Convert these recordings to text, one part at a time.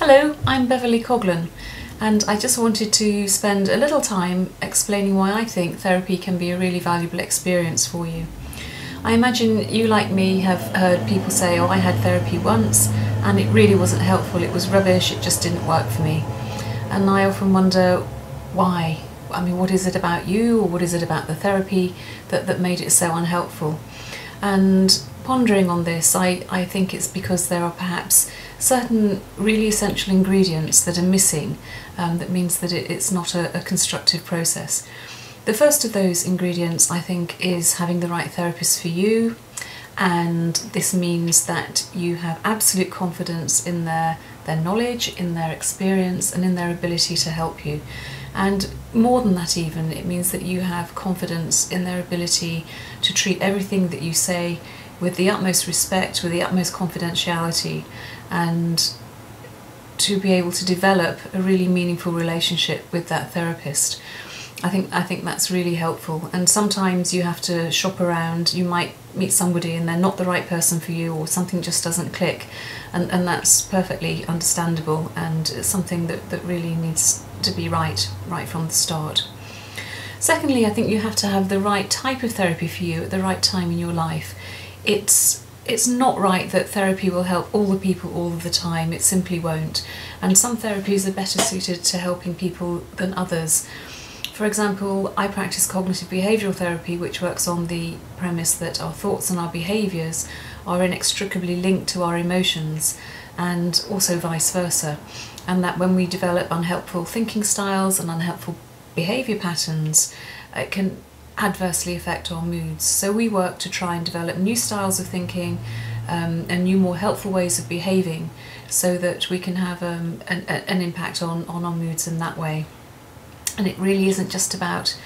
Hello, I'm Beverly Coghlan, and I just wanted to spend a little time explaining why I think therapy can be a really valuable experience for you. I imagine you, like me, have heard people say, oh, I had therapy once and it really wasn't helpful, it was rubbish, it just didn't work for me. And I often wonder why. I mean, what is it about you, or what is it about the therapy that made it so unhelpful? And pondering on this, I think it's because there are perhaps certain really essential ingredients that are missing, that means that it's not a constructive process. The first of those ingredients, I think, is having the right therapist for you, and this means that you have absolute confidence in their knowledge, in their experience, and in their ability to help you. And more than that even, it means that you have confidence in their ability to treat everything that you say with the utmost respect, with the utmost confidentiality, and to be able to develop a really meaningful relationship with that therapist. I think that's really helpful. And sometimes you have to shop around. You might meet somebody and they're not the right person for you, or something just doesn't click, and that's perfectly understandable, and it's something that really needs to be right from the start. Secondly, I think you have to have the right type of therapy for you at the right time in your life. It's not right that therapy will help all the people all of the time. It simply won't. And some therapies are better suited to helping people than others. For example, I practice cognitive behavioural therapy, which works on the premise that our thoughts and our behaviours are inextricably linked to our emotions, and also vice versa. And that when we develop unhelpful thinking styles and unhelpful behaviour patterns, it can adversely affect our moods. So we work to try and develop new styles of thinking and new, more helpful ways of behaving, so that we can have an impact on our moods in that way. And it really isn't just about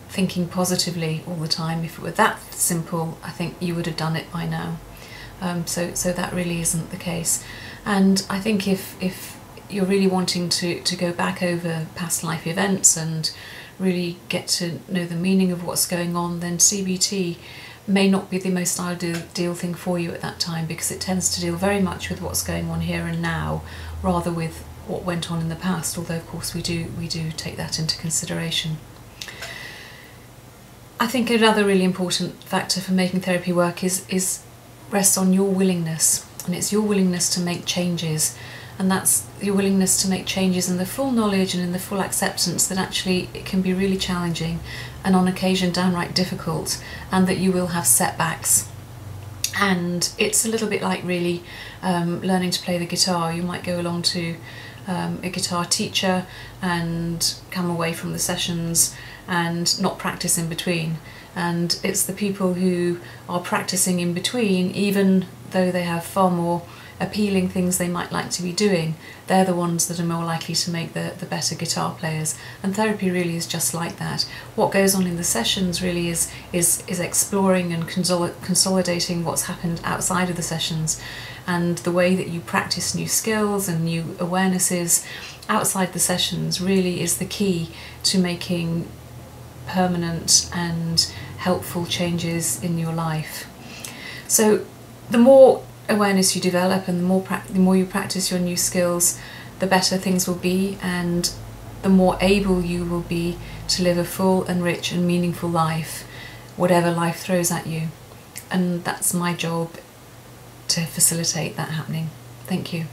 thinking positively all the time. If it were that simple, I think you would have done it by now. So that really isn't the case. And I think if you're really wanting to go back over past life events and really get to know the meaning of what's going on, then CBT may not be the most ideal thing for you at that time, because it tends to deal very much with what's going on here and now, rather with what went on in the past, although of course we do take that into consideration. I think another really important factor for making therapy work is rests on your willingness, and it's your willingness to make changes. And that's your willingness to make changes in the full knowledge and in the full acceptance that actually it can be really challenging and on occasion downright difficult, and that you will have setbacks. And it's a little bit like really learning to play the guitar. You might go along to a guitar teacher and come away from the sessions and not practice in between. And it's the people who are practicing in between, even though they have far more appealing things they might like to be doing, they're the ones that are more likely to make the better guitar players. And therapy really is just like that. What goes on in the sessions really is exploring and consolidating what's happened outside of the sessions, and the way that you practice new skills and new awarenesses outside the sessions really is the key to making permanent and helpful changes in your life. So the more awareness you develop and the more you practice your new skills, the better things will be, and the more able you will be to live a full and rich and meaningful life, whatever life throws at you. And that's my job, to facilitate that happening. Thank you.